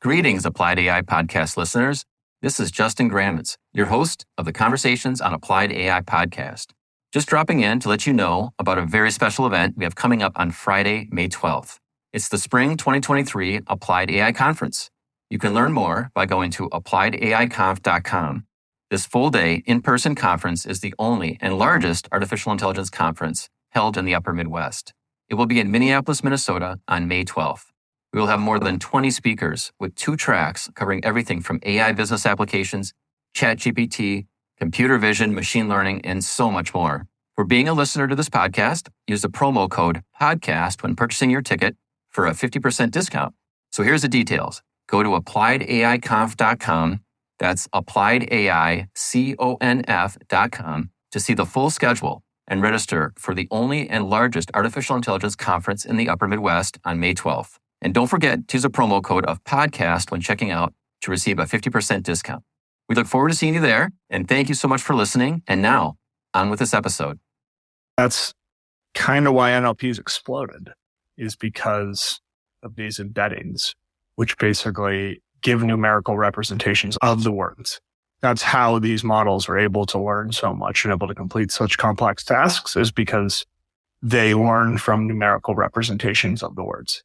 Greetings, Applied AI podcast listeners. This is Justin Grammitz, your host of the Conversations on Applied AI podcast. Just dropping in to let you know about a very special event we have coming up on Friday, May 12th. It's the Spring 2023 Applied AI Conference. You can learn more by going to appliedaiconf.com. This full-day in-person conference is the only and largest artificial intelligence conference held in the Upper Midwest. It will be in Minneapolis, Minnesota on May 12th. We will have more than 20 speakers with 2 tracks covering everything from AI business applications, ChatGPT, computer vision, machine learning, and so much more. For being a listener to this podcast, use the promo code PODCAST when purchasing your ticket for a 50% discount. So here's the details. Go to appliedaiconf.com. That's appliedaiconf.com to see the full schedule and register for the only and largest artificial intelligence conference in the Upper Midwest on May 12th. And don't forget to use a promo code of podcast when checking out to receive a 50% discount. We look forward to seeing you there, and thank you so much for listening. And now, on with this episode. That's kind of why NLP has exploded, is because of these embeddings, which basically give numerical representations of the words. That's how these models are able to learn so much and able to complete such complex tasks, is because they learn from numerical representations of the words.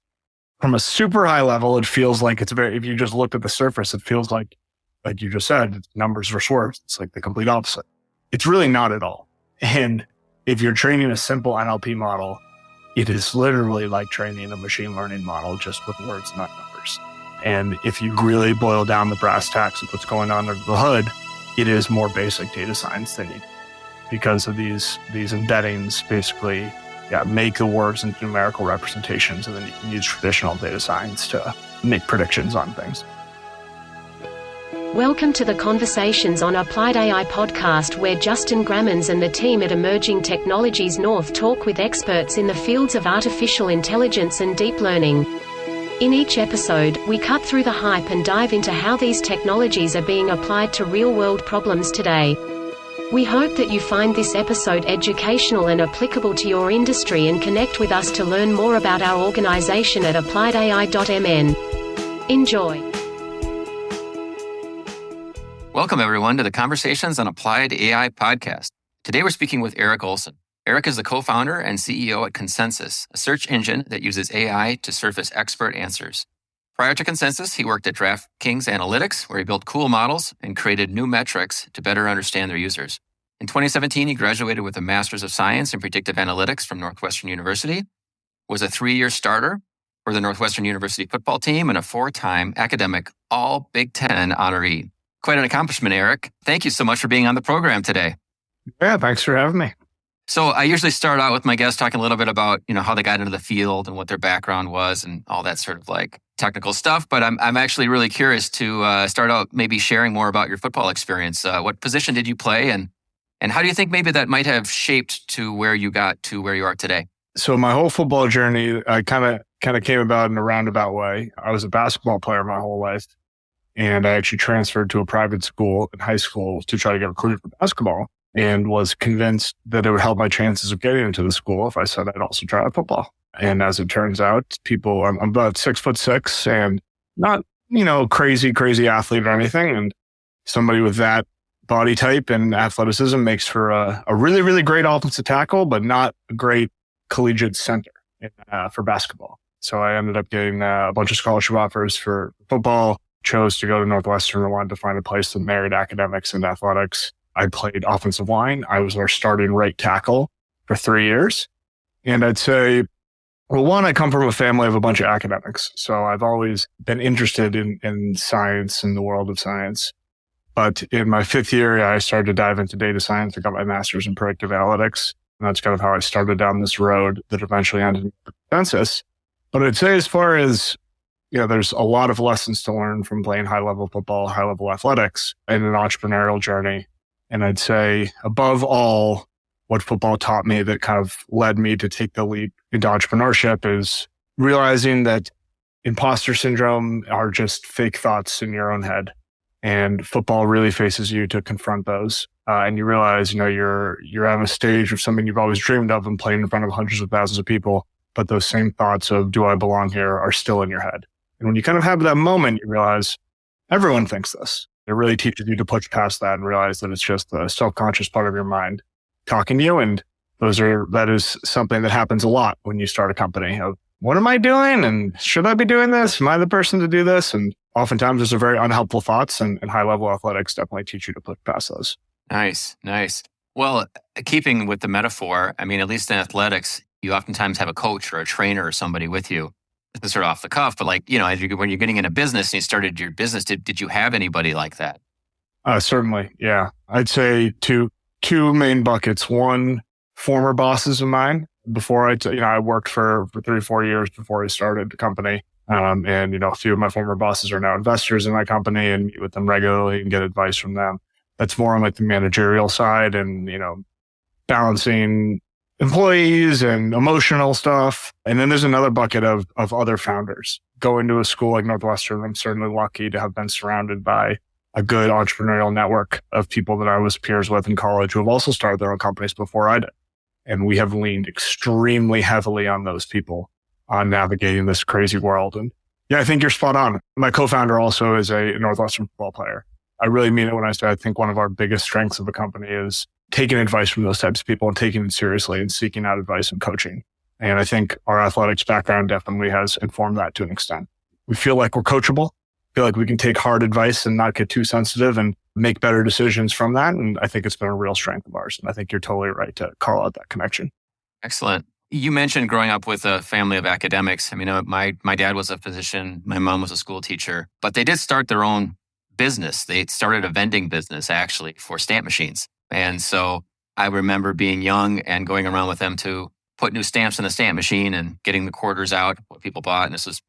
From a super high level, it feels like it's if you just looked at the surface, it feels like you just said, numbers versus words. It's like the complete opposite. It's really not at all. And if you're training a simple NLP model, it is literally like training a machine learning model, just with words, not numbers. And if you really boil down the brass tacks of what's going on under the hood, it is more basic data science than you, because of these embeddings basically make the words into numerical representations, and then you can use traditional data science to make predictions on things. Welcome to the Conversations on Applied AI podcast, where Justin Grammitz and the team at Emerging Technologies North talk with experts in the fields of artificial intelligence and deep learning. In each episode, we cut through the hype and dive into how these technologies are being applied to real-world problems today. We hope that you find this episode educational and applicable to your industry, and connect with us to learn more about our organization at appliedai.mn. Enjoy. Welcome, everyone, to the Conversations on Applied AI podcast. Today, we're speaking with Eric Olson. Eric is the co-founder and CEO at Consensus, a search engine that uses AI to surface expert answers. Prior to Consensus, he worked at DraftKings Analytics, where he built cool models and created new metrics to better understand their users. In 2017, he graduated with a Master's of Science in Predictive Analytics from Northwestern University, was a 3-year starter for the Northwestern University football team, and a 4-time academic All Big Ten honoree. Quite an accomplishment, Eric. Thank you so much for being on the program today. Yeah, thanks for having me. So I usually start out with my guests talking a little bit about, how they got into the field and what their background was and all that sort of like technical stuff. But I'm actually really curious to start out maybe sharing more about your football experience. What position did you play, and how do you think maybe that might have shaped to where you got to where you are today? So my whole football journey, I kind of came about in a roundabout way. I was a basketball player my whole life, and I actually transferred to a private school in high school to try to get recruited for basketball, and was convinced that it would help my chances of getting into the school if I said I'd also try football. And as it turns out, I'm about 6'6" and not, crazy athlete or anything. And somebody with that body type and athleticism makes for a really, really great offensive tackle, but not a great collegiate center for basketball. So I ended up getting a bunch of scholarship offers for football, chose to go to Northwestern and wanted to find a place that married academics and athletics. I played offensive line. I was our starting right tackle for 3 years. And I'd say, well, one, I come from a family of a bunch of academics. So I've always been interested in science and the world of science. But in my 5th year, I started to dive into data science. I got my master's in predictive analytics. And that's kind of how I started down this road that eventually ended with Consensus. But I'd say as far as, there's a lot of lessons to learn from playing high-level football, high-level athletics in an entrepreneurial journey. And I'd say, above all, what football taught me that kind of led me to take the leap into entrepreneurship is realizing that imposter syndrome are just fake thoughts in your own head. And football really faces you to confront those. And you realize, you're on a stage of something you've always dreamed of and playing in front of hundreds of thousands of people. But those same thoughts of, do I belong here, are still in your head. And when you kind of have that moment, you realize everyone thinks this. It really teaches you to push past that and realize that it's just the self-conscious part of your mind talking to you. And that is something that happens a lot when you start a company of, what am I doing? And should I be doing this? Am I the person to do this? And oftentimes those are very unhelpful thoughts, and high-level athletics definitely teach you to push past those. Nice. Well, keeping with the metaphor, I mean, at least in athletics, you oftentimes have a coach or a trainer or somebody with you. This is sort of off the cuff, but like, when you're getting into business and you started your business, did you have anybody like that? Certainly. Yeah. I'd say two main buckets. One, former bosses of mine before I worked for 3 or 4 years before I started the company. And a few of my former bosses are now investors in my company, and meet with them regularly and get advice from them. That's more on like the managerial side and, balancing employees and emotional stuff. And then there's another bucket of other founders. Going to a school like Northwestern, I'm certainly lucky to have been surrounded by a good entrepreneurial network of people that I was peers with in college who have also started their own companies before I did. And we have leaned extremely heavily on those people on navigating this crazy world. And yeah, I think you're spot on. My co-founder also is a Northwestern football player. I really mean it when I say I think one of our biggest strengths of the company is taking advice from those types of people and taking it seriously and seeking out advice and coaching. And I think our athletics background definitely has informed that to an extent. We feel like we're coachable, feel like we can take hard advice and not get too sensitive and make better decisions from that. And I think it's been a real strength of ours. And I think you're totally right to call out that connection. Excellent. You mentioned growing up with a family of academics. I mean, my dad was a physician. My mom was a school teacher, but they did start their own business. They started a vending business actually for stamp machines. And so I remember being young and going around with them to put new stamps in the stamp machine and getting the quarters out, what people bought. And this was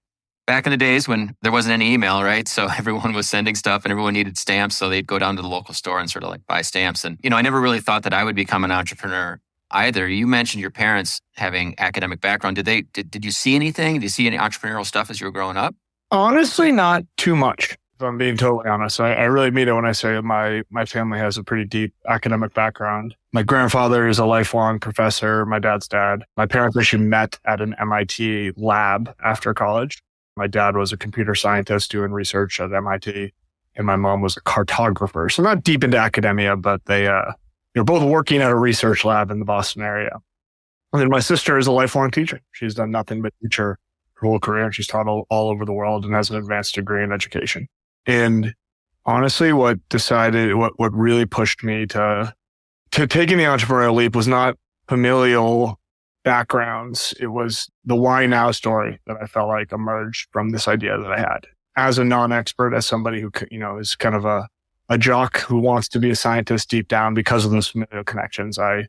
back in the days when there wasn't any email, right? So everyone was sending stuff and everyone needed stamps. So they'd go down to the local store and sort of like buy stamps. And, I never really thought that I would become an entrepreneur either. You mentioned your parents having academic background. Did you see anything? Did you see any entrepreneurial stuff as you were growing up? Honestly, not too much. If I'm being totally honest, I really mean it when I say my family has a pretty deep academic background. My grandfather is a lifelong professor, my dad's dad. My parents actually met at an MIT lab after college. My dad was a computer scientist doing research at MIT, and my mom was a cartographer. So not deep into academia, but they're both working at a research lab in the Boston area. And then my sister is a lifelong teacher. She's done nothing but teacher her whole career. She's taught all over the world and has an advanced degree in education. And honestly, what really pushed me to taking the entrepreneurial leap was not familial backgrounds. It was the why now story that I felt like emerged from this idea that I had as a non-expert, as somebody who, is kind of a jock who wants to be a scientist deep down because of those familial connections. I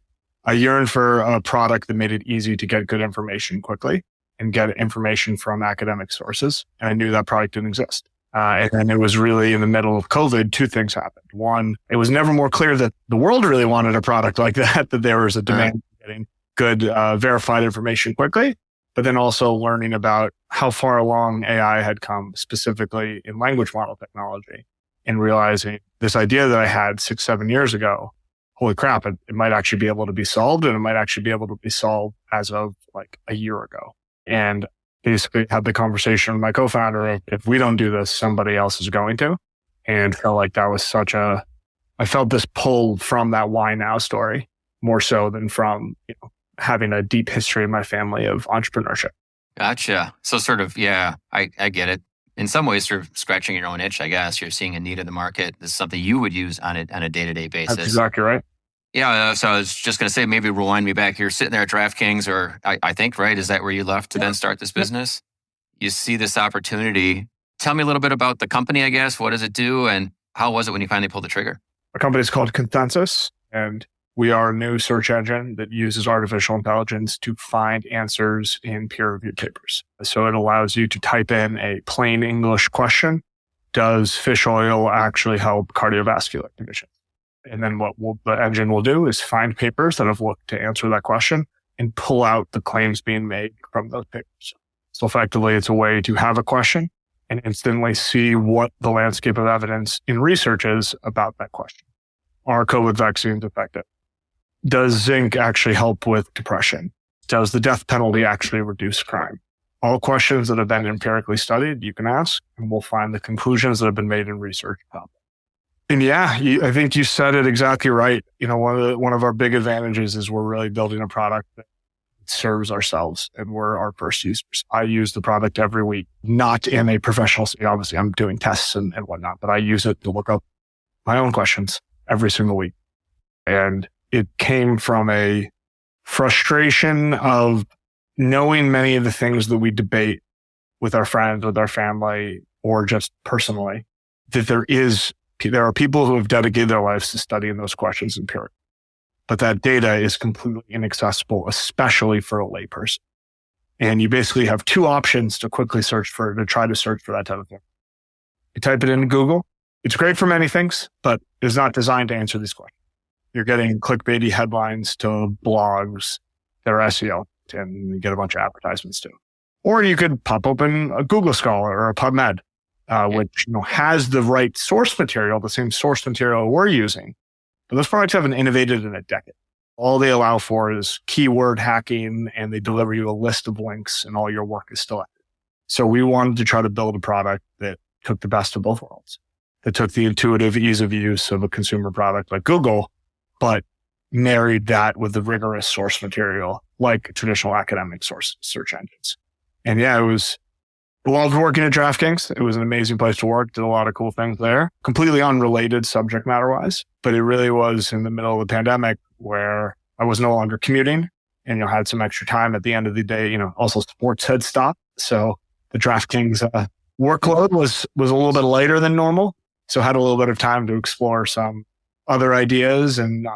yearned for a product that made it easy to get good information quickly and get information from academic sources. And I knew that product didn't exist. And then it was really in the middle of COVID, 2 things happened. One, it was never more clear that the world really wanted a product like that there was a demand for getting good, verified information quickly, but then also learning about how far along AI had come, specifically in language model technology, and realizing this idea that I had 6-7 years ago, holy crap, it might actually be able to be solved, and it might actually be able to be solved as of like a year ago. And basically had the conversation with my co-founder of, if we don't do this, somebody else is going to. And felt like that was I felt this pull from that why now story more so than from, having a deep history in my family of entrepreneurship. Gotcha. So sort of, yeah, I get it. In some ways, sort of scratching your own itch, I guess. You're seeing a need in the market. This is something you would use on a day-to-day basis. That's exactly right. Yeah, so I was just going to say, maybe rewind me back. You're sitting there at DraftKings, or I think, right? Is that where you left to then start this business? You see this opportunity. Tell me a little bit about the company, I guess. What does it do? And how was it when you finally pulled the trigger? Our company is called Consensus, and we are a new search engine that uses artificial intelligence to find answers in peer-reviewed papers. So it allows you to type in a plain English question. Does fish oil actually help cardiovascular conditions? And then what the engine will do is find papers that have looked to answer that question and pull out the claims being made from those papers. So effectively, it's a way to have a question and instantly see what the landscape of evidence in research is about that question. Are COVID vaccines effective? Does zinc actually help with depression? Does the death penalty actually reduce crime? All questions that have been empirically studied, you can ask, and we'll find the conclusions that have been made in research. And I think you said it exactly right. One of our big advantages is we're really building a product that serves ourselves, and we're our first users. I use the product every week, not in a professional state. Obviously, I'm doing tests and whatnot, but I use it to look up my own questions every single week. And it came from a frustration of knowing many of the things that we debate with our friends, with our family, or just personally, that there are people who have dedicated their lives to studying those questions empirically. But that data is completely inaccessible, especially for a layperson. And you basically have two options to quickly try to search for that type of thing. You type it into Google. It's great for many things, but it's not designed to answer these questions. You're getting clickbaity headlines to blogs that are SEO, and you get a bunch of advertisements too. Or you could pop open a Google Scholar or a PubMed, which has the right source material, the same source material we're using. But those products haven't innovated in a decade. All they allow for is keyword hacking, and they deliver you a list of links, and all your work is still active. So we wanted to try to build a product that took the best of both worlds, that took the intuitive ease of use of a consumer product like Google, but married that with the rigorous source material like traditional academic search engines. And it was loved working at DraftKings. It was an amazing place to work. Did a lot of cool things there. Completely unrelated subject matter wise, but it really was in the middle of the pandemic where I was no longer commuting and had some extra time at the end of the day. Also sports had stopped, so the DraftKings workload was a little bit lighter than normal. So had a little bit of time to explore some other ideas and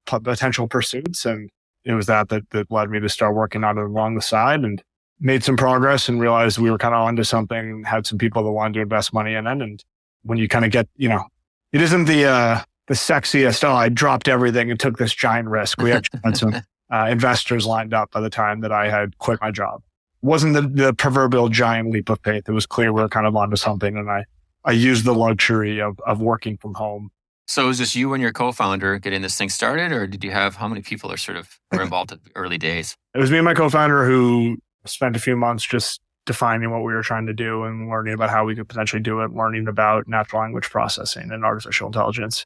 potential pursuits, and it was that led me to start working on it along the side, and made some progress and realized we were kind of onto something, had some people that wanted to invest money in it. And when you kind of get, it isn't the sexiest, I dropped everything and took this giant risk. We actually had some investors lined up by the time that I had quit my job. It wasn't the proverbial giant leap of faith. It was clear we were kind of onto something, and I used the luxury of working from home. So is this you and your co-founder getting this thing started, or did you have, how many people were involved at the early days? It was me and my co-founder who spent a few months just defining what we were trying to do and learning about how we could potentially do it, learning about natural language processing and artificial intelligence.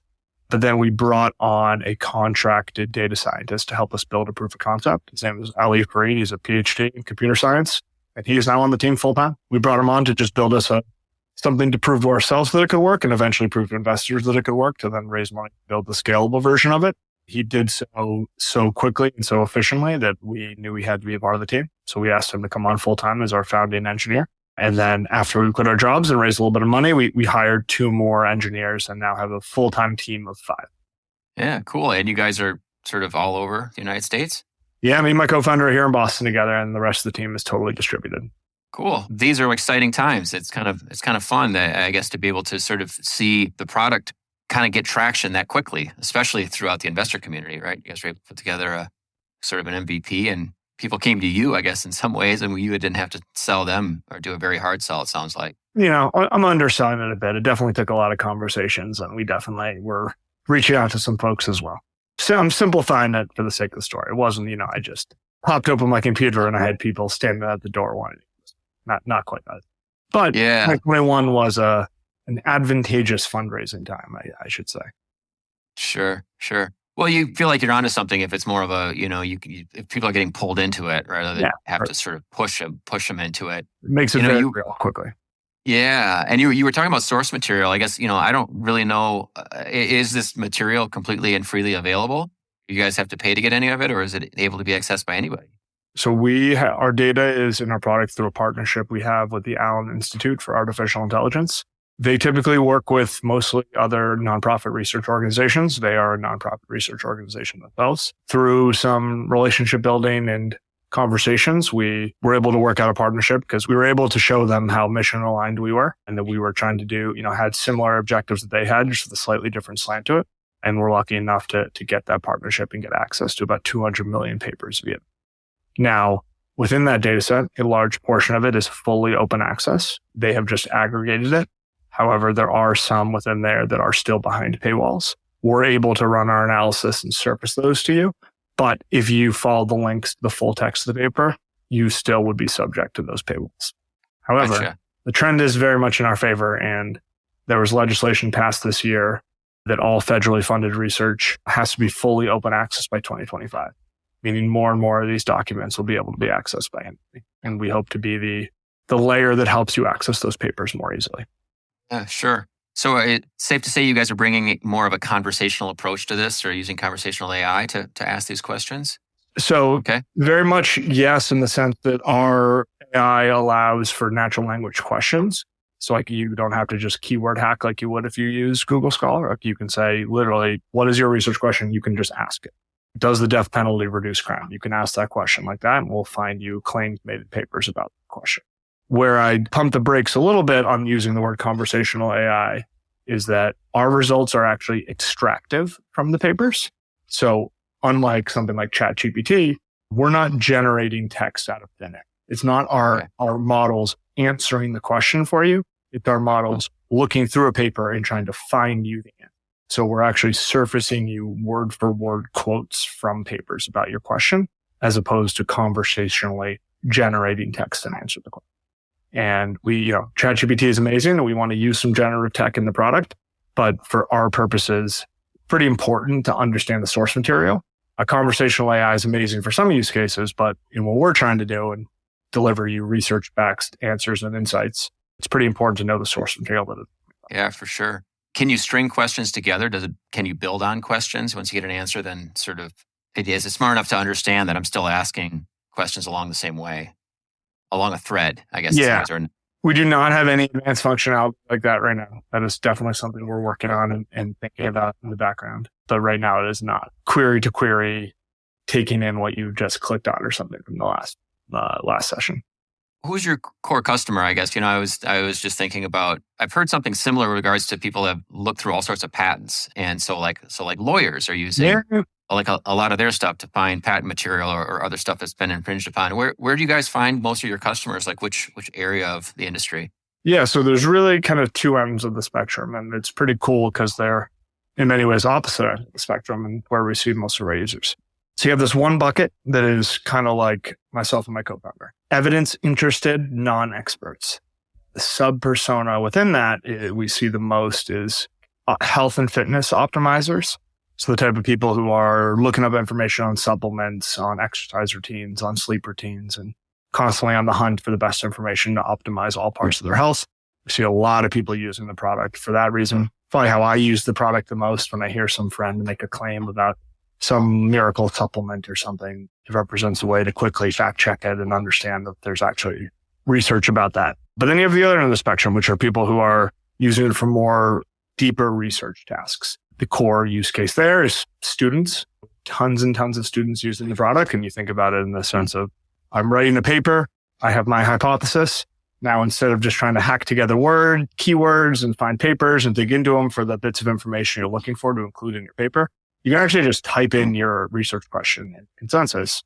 But then we brought on a contracted data scientist to help us build a proof of concept. His name is Ali Fareed. He's a PhD in computer science, and he is now on the team full time. We brought him on to just build us something to prove to ourselves that it could work, and eventually prove to investors that it could work, to then raise money to build the scalable version of it. He did so quickly and so efficiently that we knew he had to be a part of the team. So we asked him to come on full time as our founding engineer. And then after we quit our jobs and raised a little bit of money, we hired 2 more engineers and now have a full-time team of 5. Yeah, cool. And you guys are sort of all over the United States? Yeah, me and my co-founder are here in Boston together, and the rest of the team is totally distributed. Cool. These are exciting times. It's kind of fun, I guess, to be able to sort of see the product kind of get traction that quickly, especially throughout the investor community, right? You guys were able to put together a sort of an MVP, and people came to you, I guess, in some ways, and you didn't have to sell them or do a very hard sell, it sounds like. I'm underselling it a bit. It definitely took a lot of conversations, and we definitely were reaching out to some folks as well. So I'm simplifying it for the sake of the story. It wasn't, I just popped open my computer and I had people standing at the door wanting it. Not quite that. But 2021 was an advantageous fundraising time, I should say. Sure. Well, you feel like you're onto something if it's more of a, if people are getting pulled into it rather than have to sort of push them into it. It makes it very real quickly. Yeah. And you were talking about source material. I guess, I don't really know, is this material completely and freely available? You guys have to pay to get any of it, or is it able to be accessed by anybody? So our data is in our product through a partnership we have with the Allen Institute for Artificial Intelligence. They typically work with mostly other nonprofit research organizations. They are a nonprofit research organization themselves. Through some relationship building and conversations, we were able to work out a partnership because we were able to show them how mission aligned we were and that we were trying to do, had similar objectives that they had, just with a slightly different slant to it. And we're lucky enough to get that partnership and get access to about 200 million papers via. Now, within that data set, a large portion of it is fully open access. They have just aggregated it. However, there are some within there that are still behind paywalls. We're able to run our analysis and surface those to you. But if you follow the links to the full text of the paper, you still would be subject to those paywalls. However, Gotcha. the trend is very much in our favor, and there was legislation passed this year that all federally funded research has to be fully open access by 2025, meaning more and more of these documents will be able to be accessed by anybody. And we hope to be the layer that helps you access those papers more easily. Yeah, sure. So it's safe to say you guys are bringing more of a conversational approach to this, or using conversational AI to ask these questions? So Okay. very much yes, in the sense that our AI allows for natural language questions. So like you don't have to just keyword hack like you would if you use Google Scholar. Like you can say literally, what is your research question? You can just ask it. Does the death penalty reduce crime? You can ask that question like that, and we'll find you claims made papers about the question. Where I pump the brakes a little bit on using the word conversational AI is that our results are actually extractive from the papers. So unlike something like ChatGPT, we're not generating text out of thin air. It's not our models answering the question for you. It's our models looking through a paper and trying to find you the answer. So we're actually surfacing you word for word quotes from papers about your question, as opposed to conversationally generating text and answer the question. And ChatGPT is amazing and we want to use some generative tech in the product, but for our purposes, pretty important to understand the source material. A conversational AI is amazing for some use cases, but in what we're trying to do and deliver you research-backed answers and insights, it's pretty important to know the source material. Yeah, for sure. Can you string questions together? Can you build on questions once you get an answer? Then sort of, is it smart enough to understand that I'm still asking questions along the same way, along a thread, I guess? Yeah. We do not have any advanced functionality like that right now. That is definitely something we're working on and thinking about in the background. But right now it is not query to query, taking in what you just clicked on or something from the last session. Who's your core customer? I guess, I was just thinking about, I've heard something similar in regards to people that have looked through all sorts of patents. And so like lawyers are using like a lot of their stuff to find patent material or other stuff that's been infringed upon. Where do you guys find most of your customers? Like which area of the industry? Yeah. So there's really kind of two ends of the spectrum, and it's pretty cool because they're in many ways opposite ends of the spectrum and where we see most of our users. So you have this one bucket that is kind of like myself and my co-founder, evidence interested non-experts. The sub-persona within that we see the most is health and fitness optimizers. So the type of people who are looking up information on supplements, on exercise routines, on sleep routines, and constantly on the hunt for the best information to optimize all parts of their health. We see a lot of people using the product for that reason. Probably how I use the product the most when I hear some friend make a claim about some miracle supplement or something. It represents a way to quickly fact check it and understand that there's actually research about that. But then you have the other end of the spectrum, which are people who are using it for more deeper research tasks. The core use case there is students, tons and tons of students using the product. And you think about it in the sense of, I'm writing a paper, I have my hypothesis. Now, instead of just trying to hack together keywords and find papers and dig into them for the bits of information you're looking for to include in your paper, you can actually just type in your research question and consensus,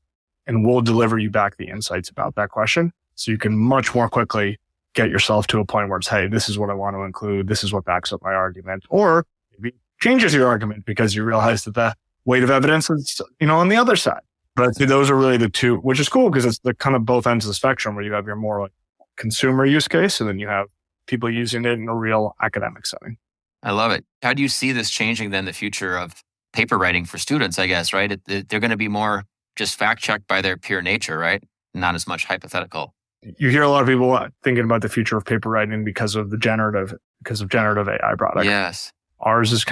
and we'll deliver you back the insights about that question. So you can much more quickly get yourself to a point where it's, hey, this is what I want to include. This is what backs up my argument. Or maybe changes your argument because you realize that the weight of evidence is, on the other side. But I'd say those are really the two, which is cool because it's the kind of both ends of the spectrum where you have your more like consumer use case and then you have people using it in a real academic setting. I love it. How do you see this changing then the future of paper writing for students, I guess, right? They're going to be more just fact-checked by their pure nature, right? Not as much hypothetical. You hear a lot of people thinking about the future of paper writing because of generative AI products. Yes. Ours is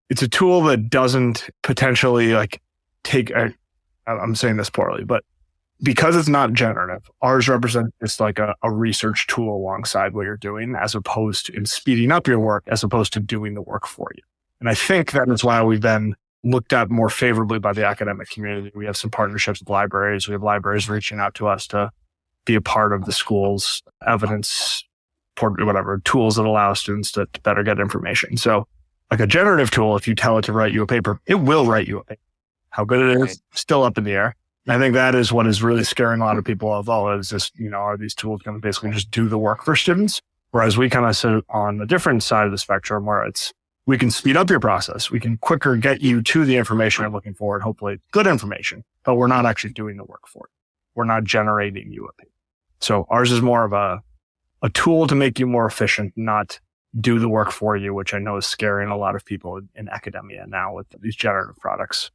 it's a tool that doesn't potentially I'm saying this poorly, but because it's not generative, ours represents just like a research tool alongside what you're doing as opposed to in speeding up your work as opposed to doing the work for you. And I think that is why we've been looked at more favorably by the academic community. We have some partnerships with libraries. We have libraries reaching out to us to be a part of the school's evidence, tools that allow students to better get information. So like a generative tool, if you tell it to write you a paper, it will write you a paper. How good it is, still up in the air. And I think that is what is really scaring a lot of people of, is this, are these tools going to basically just do the work for students? Whereas we kind of sit on a different side of the spectrum where we can speed up your process. We can quicker get you to the information you're looking for and hopefully good information, but we're not actually doing the work for it. We're not generating you a paper. So ours is more of a tool to make you more efficient, not do the work for you, which I know is scaring a lot of people in academia now with these generative products.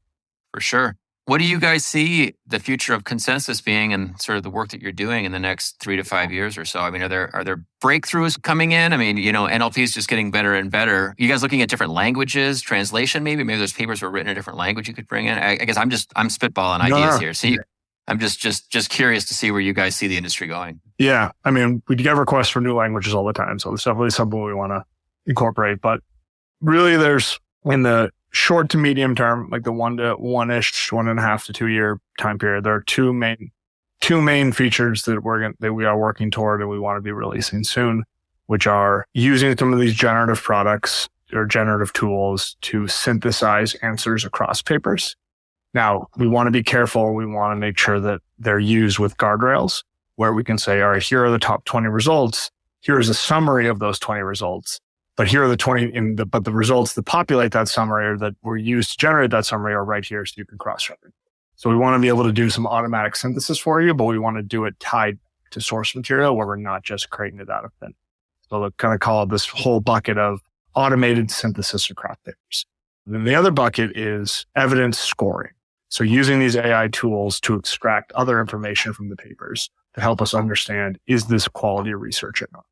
For sure. What do you guys see the future of consensus being and sort of the work that you're doing in the next 3 to 5 years or so? I mean, are there breakthroughs coming in? I mean, NLP is just getting better and better. You guys looking at different languages, translation maybe? Maybe those papers were written in a different language you could bring in. I guess I'm spitballing ideas here. So I'm just curious to see where you guys see the industry going. Yeah. I mean, we get requests for new languages all the time. So it's definitely something we want to incorporate. But really there's in the short to medium term, like the 1.5 to 2 year time period, there are two main features that we are working toward and we want to be releasing soon, which are using some of these generative products or generative tools to synthesize answers across papers. Now, we want to be careful. We want to make sure that they're used with guardrails where we can say, all right, here are the top 20 results. Here's a summary of those 20 results. But here are the 20, but the results that populate that summary or that were used to generate that summary are right here so you can cross-reference. So we want to be able to do some automatic synthesis for you, but we want to do it tied to source material where we're not just creating it out of thin. So we'll kind of call it this whole bucket of automated synthesis across papers. Then the other bucket is evidence scoring. So using these AI tools to extract other information from the papers to help us understand, is this quality research or not?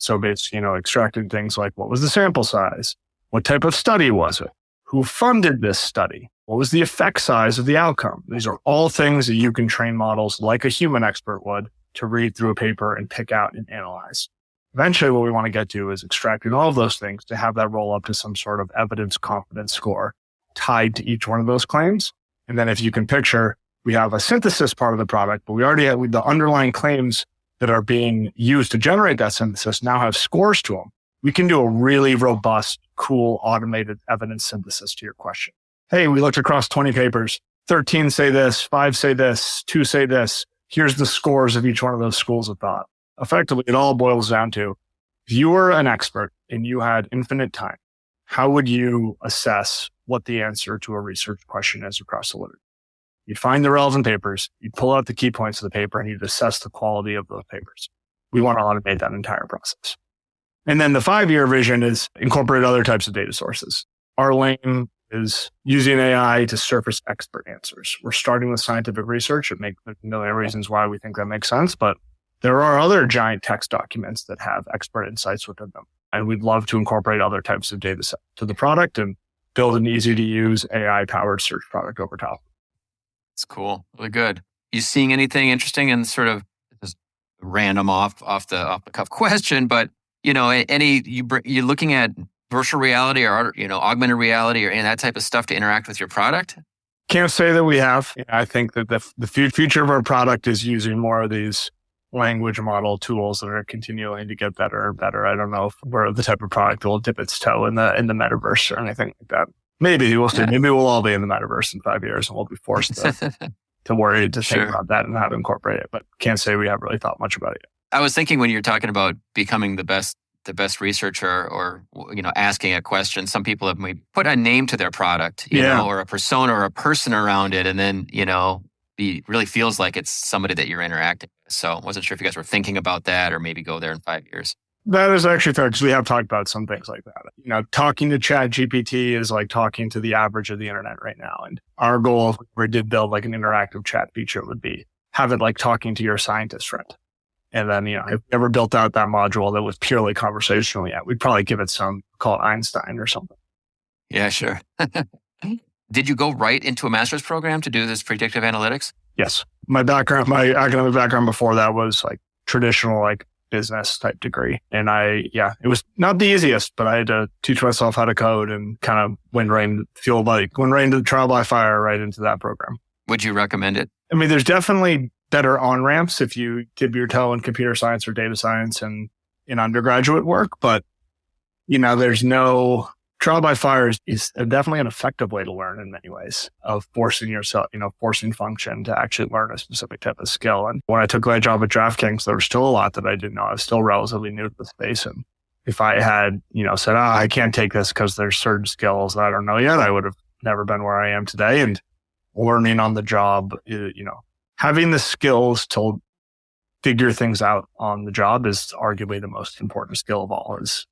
So basically, extracting things like what was the sample size? What type of study was it? Who funded this study? What was the effect size of the outcome? These are all things that you can train models like a human expert would to read through a paper and pick out and analyze. Eventually, what we want to get to is extracting all of those things to have that roll up to some sort of evidence confidence score tied to each one of those claims. And then if you can picture, we have a synthesis part of the product, but we already have the underlying claims that are being used to generate that synthesis now have scores to them. We can do a really robust, cool, automated evidence synthesis to your question. Hey, we looked across 20 papers. 13 say this, 5 say this, 2 say this. Here's the scores of each one of those schools of thought. Effectively, it all boils down to, if you were an expert and you had infinite time, how would you assess what the answer to a research question is across the literature? You'd find the relevant papers, you'd pull out the key points of the paper, and you'd assess the quality of those papers. We want to automate that entire process. And then the 5-year vision is incorporate other types of data sources. Our lane is using AI to surface expert answers. We're starting with scientific research. There's a million reasons why we think that makes sense, but there are other giant text documents that have expert insights within them. And we'd love to incorporate other types of data sets to the product and build an easy to use AI-powered search product over top. It's cool. Really good. You seeing anything interesting in sort of just random off the cuff question, but you looking at virtual reality or augmented reality or any of that type of stuff to interact with your product? Can't say that we have. I think that the future of our product is using more of these language model tools that are continuing to get better and better. I don't know if we're the type of product that will dip its toe in the metaverse or anything like that. Maybe we'll see. Yeah. Maybe we'll all be in the metaverse in 5 years and we'll be forced to worry to think about that and how to incorporate it. But can't say we haven't really thought much about it yet. I was thinking when you're talking about becoming the best researcher or asking a question, some people have maybe put a name to their product, you know, or a persona or a person around it, and then it really feels like it's somebody that you're interacting with. So I wasn't sure if you guys were thinking about that or maybe go there in 5 years. That is actually fair because we have talked about some things like that. Talking to ChatGPT is like talking to the average of the internet right now. And our goal, if we did build like an interactive chat feature, would be have it like talking to your scientist friend. And then, if we ever built out that module that was purely conversational, we'd probably give it call it Einstein or something. Yeah, sure. Did you go right into a master's program to do this predictive analytics? Yes. My academic background before that was like traditional, like business type degree. And it was not the easiest, but I had to teach myself how to code and kind of went right into the trial by fire right into that program. Would you recommend it? I mean, there's definitely better on-ramps if you dip your toe in computer science or data science and in undergraduate work, but there's no trial by fire is definitely an effective way to learn in many ways of forcing yourself, forcing function to actually learn a specific type of skill. And when I took my job at DraftKings, there was still a lot that I didn't know. I was still relatively new to the space. And if I had, said, I can't take this because there's certain skills that I don't know yet, I would have never been where I am today. And learning on the job, having the skills to figure things out on the job is arguably the most important skill of all. Is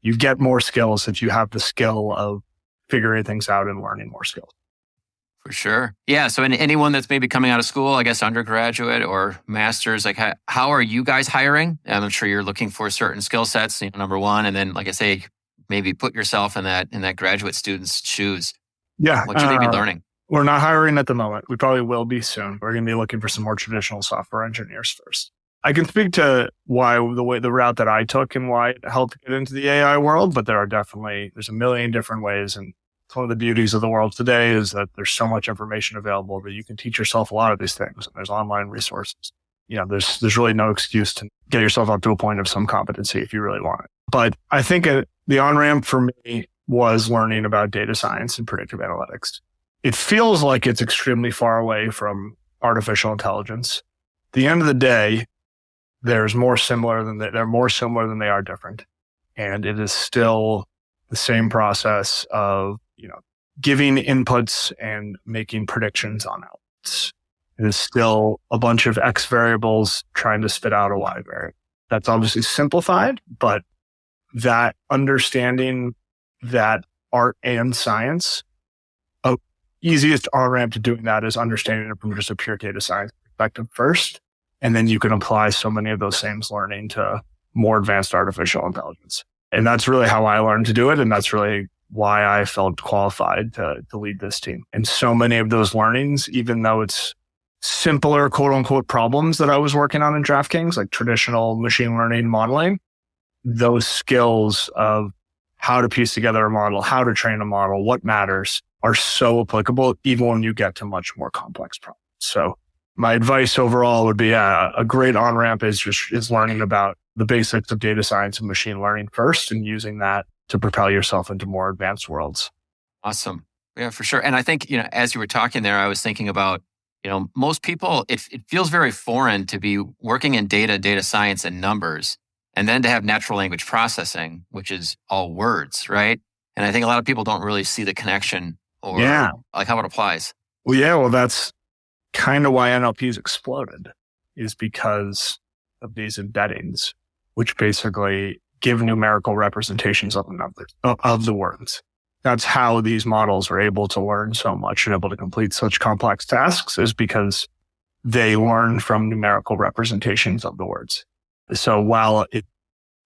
you get more skills if you have the skill of figuring things out and learning more skills. For sure. Yeah. So anyone that's maybe coming out of school, I guess undergraduate or master's, like how are you guys hiring? I'm sure you're looking for certain skill sets, number one. And then, like I say, maybe put yourself in that graduate student's shoes. Yeah. What should they be learning? We're not hiring at the moment. We probably will be soon. We're going to be looking for some more traditional software engineers first. I can speak to the route that I took and why it helped get into the AI world, but there's a million different ways. And one of the beauties of the world today is that there's so much information available that you can teach yourself a lot of these things. There's online resources. There's really no excuse to get yourself up to a point of some competency if you really want it. But I think the on-ramp for me was learning about data science and predictive analytics. It feels like it's extremely far away from artificial intelligence. At the end of the day, they're more similar than they are different. And it is still the same process of, giving inputs and making predictions on outputs. It is still a bunch of X variables trying to spit out a Y variable. That's obviously simplified, but that understanding that art and science, easiest on-ramp to doing that is understanding it from just a pure data science perspective first. And then you can apply so many of those same learning to more advanced artificial intelligence. And that's really how I learned to do it. And that's really why I felt qualified to lead this team. And so many of those learnings, even though it's simpler, quote unquote, problems that I was working on in DraftKings, like traditional machine learning modeling, those skills of how to piece together a model, how to train a model, what matters are so applicable, even when you get to much more complex problems. So my advice overall would be a great on-ramp is learning about the basics of data science and machine learning first and using that to propel yourself into more advanced worlds. Awesome. Yeah, for sure. And I think, as you were talking there, I was thinking about, most people, it feels very foreign to be working in data science and numbers, and then to have natural language processing, which is all words, right? And I think a lot of people don't really see the connection or like how it applies. Well, that's kind of why NLP's exploded, is because of these embeddings, which basically give numerical representations of the words. That's how these models are able to learn so much and able to complete such complex tasks, is because they learn from numerical representations of the words. So while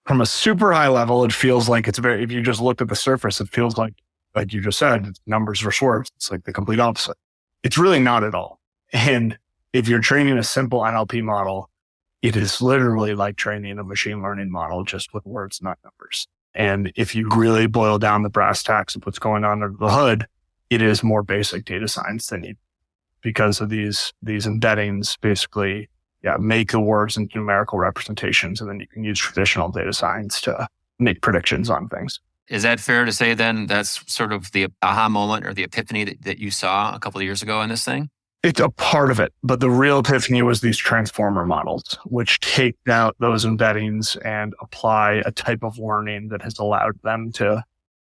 from a super high level, it feels like if you just looked at the surface, it feels like you just said, it's numbers versus words. It's like the complete opposite. It's really not at all. And if you're training a simple NLP model, it is literally like training a machine learning model, just with words, not numbers. And if you really boil down the brass tacks of what's going on under the hood, it is more basic data science than you, because of these embeddings basically, make the words into numerical representations. And then you can use traditional data science to make predictions on things. Is that fair to say then that's sort of the aha moment or the epiphany that you saw a couple of years ago in this thing? It's a part of it, but the real epiphany was these transformer models, which take out those embeddings and apply a type of learning that has allowed them to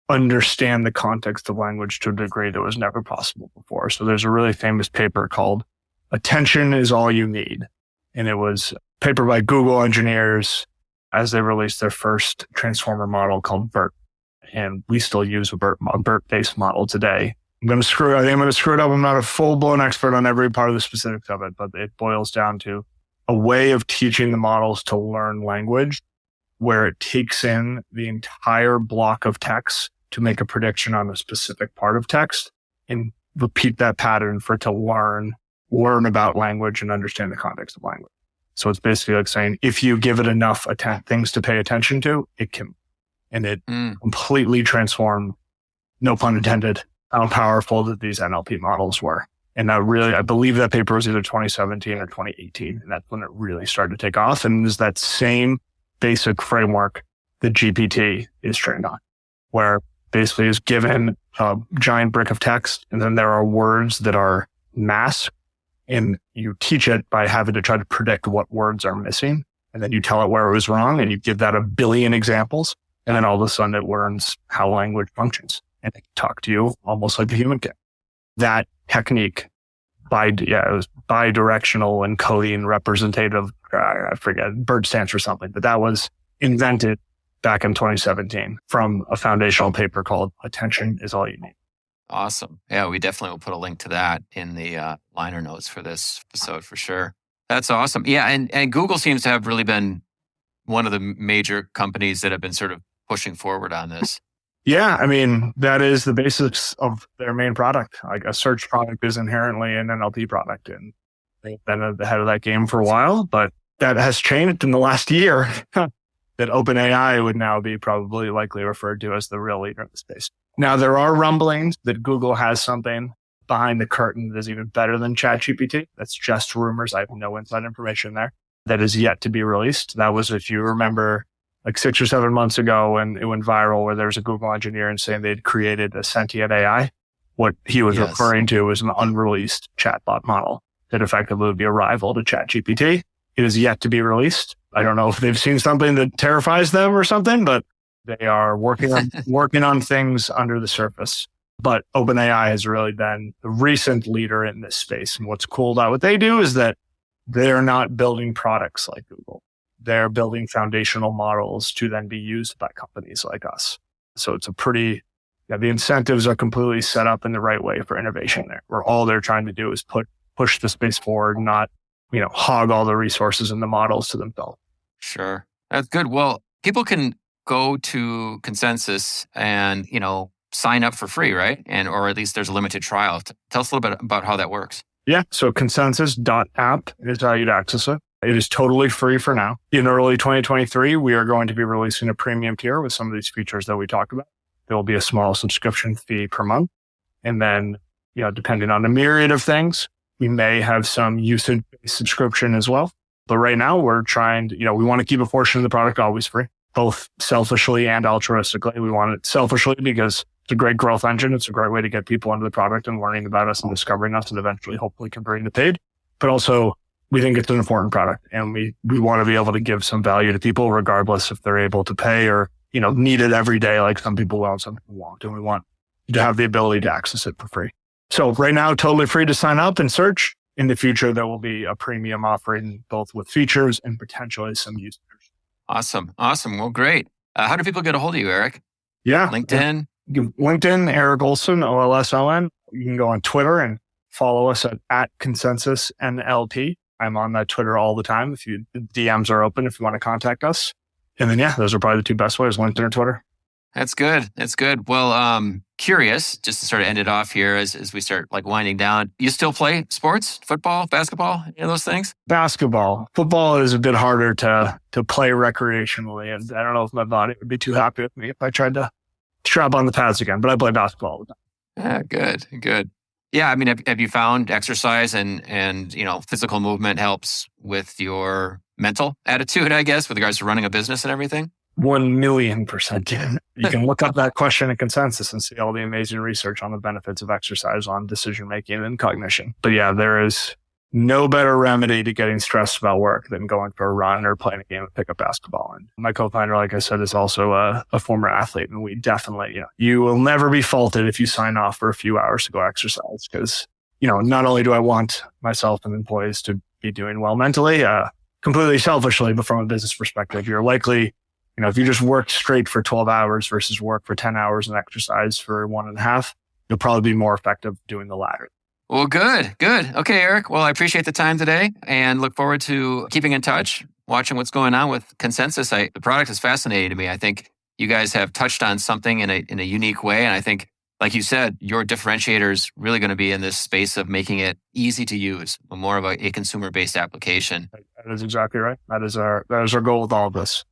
understand the context of language to a degree that was never possible before. So there's a really famous paper called Attention is All You Need. And it was a paper by Google engineers as they released their first transformer model called BERT. And we still use a BERT-based model today. I'm going to screw it up. I'm not a full-blown expert on every part of the specifics of it, but it boils down to a way of teaching the models to learn language where it takes in the entire block of text to make a prediction on a specific part of text and repeat that pattern for it to learn about language and understand the context of language. So it's basically like saying, if you give it enough things to pay attention to, it can. And it completely transformed, no pun intended, how powerful that these NLP models were. And I believe that paper was either 2017 or 2018. And that's when it really started to take off. And there's that same basic framework that GPT is trained on, where basically is given a giant brick of text. And then there are words that are masked, and you teach it by having to try to predict what words are missing. And then you tell it where it was wrong, and you give that 1 billion examples. And then all of a sudden it learns how language functions and it can talk to you almost like a human can. That technique it was bidirectional encoding representative. I forget, BERT stands for something, but that was invented back in 2017 from a foundational paper called Attention is All You Need. Awesome. Yeah, we definitely will put a link to that in the liner notes for this episode for sure. That's awesome. Yeah, and Google seems to have really been one of the major companies that have been sort of pushing forward on this. Yeah, I mean, that is the basis of their main product. Like a search product is inherently an NLP product, and they've been at the head of that game for a while, but that has changed in the last year. That OpenAI would now be probably likely referred to as the real leader in the space. Now, there are rumblings that Google has something behind the curtain that is even better than ChatGPT. That's just rumors. I have no inside information there. That is yet to be released. That was, if you remember, like 6 or 7 months ago when it went viral, where there was a Google engineer and saying they'd created a sentient AI. What he was referring to was an unreleased chatbot model that effectively would be a rival to ChatGPT. It is yet to be released. I don't know if they've seen something that terrifies them or something, but they are working on things under the surface. But OpenAI has really been the recent leader in this space. And what's cool about what they do is that they're not building products like Google. They're building foundational models to then be used by companies like us. So it's the incentives are completely set up in the right way for innovation there, where all they're trying to do is push the space forward, not hog all the resources and the models to themselves. Sure. That's good. Well, people can go to Consensus and, sign up for free, right? Or at least there's a limited trial. Tell us a little bit about how that works. Yeah. So consensus.app is how you'd access it. It is totally free for now. In early 2023, we are going to be releasing a premium tier with some of these features that we talked about. There will be a small subscription fee per month. And then, depending on a myriad of things, we may have some usage-based subscription as well. But right now we're trying to, we want to keep a portion of the product always free, both selfishly and altruistically. We want it selfishly because it's a great growth engine. It's a great way to get people into the product and learning about us and discovering us and eventually hopefully converting to paid. But also we think it's an important product and we want to be able to give some value to people regardless if they're able to pay or, need it every day like some people will and some people won't. And we want to have the ability to access it for free. So right now, totally free to sign up and search. In the future, there will be a premium offering, both with features and potentially some users. Awesome. Well, great. How do people get a hold of you, Eric? Yeah. LinkedIn? LinkedIn, Eric Olson, OLSON. You can go on Twitter and follow us at Consensus NLP. I'm on that Twitter all the time. DMs are open if you want to contact us. And then, those are probably the two best ways, LinkedIn or Twitter. That's good. Well, curious, just to sort of end it off here as we start winding down. You still play sports, football, basketball, any of those things? Basketball. Football is a bit harder to play recreationally. And I don't know if my body would be too happy with me if I tried to strap on the pads again, but I play basketball all the time. Yeah, good. Yeah, I mean, have you found exercise and physical movement helps with your mental attitude, I guess, with regards to running a business and everything? 1,000,000%. You can look up that question in Consensus and see all the amazing research on the benefits of exercise on decision-making and cognition. But yeah, there is no better remedy to getting stressed about work than going for a run or playing a game of pickup basketball. And my co-founder, like I said, is also a former athlete. And we definitely, you will never be faulted if you sign off for a few hours to go exercise. Because, not only do I want myself and employees to be doing well mentally, completely selfishly, but from a business perspective, you're likely, if you just work straight for 12 hours versus work for 10 hours and exercise for 1.5, you'll probably be more effective doing the latter. Well, good. Okay, Eric. Well, I appreciate the time today and look forward to keeping in touch, watching what's going on with Consensus. The product is fascinating to me. I think you guys have touched on something in a unique way. And I think, like you said, your differentiator is really going to be in this space of making it easy to use, more of a consumer-based application. That is exactly right. That is our goal with all of this.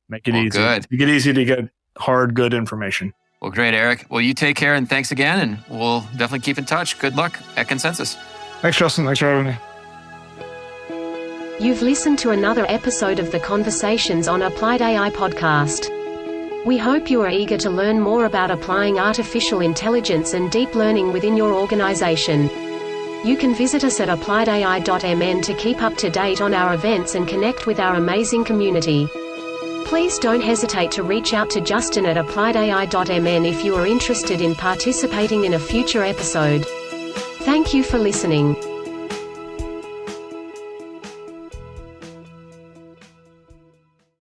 Make it easy. Good. Make it easy to get hard, good information. Well, great, Eric. Well, you take care and thanks again. And we'll definitely keep in touch. Good luck at Consensus. Thanks, Justin. Thanks for having me. You've listened to another episode of the Conversations on Applied AI podcast. We hope you are eager to learn more about applying artificial intelligence and deep learning within your organization. You can visit us at appliedai.mn to keep up to date on our events and connect with our amazing community. Please don't hesitate to reach out to Justin at appliedai.mn if you are interested in participating in a future episode. Thank you for listening.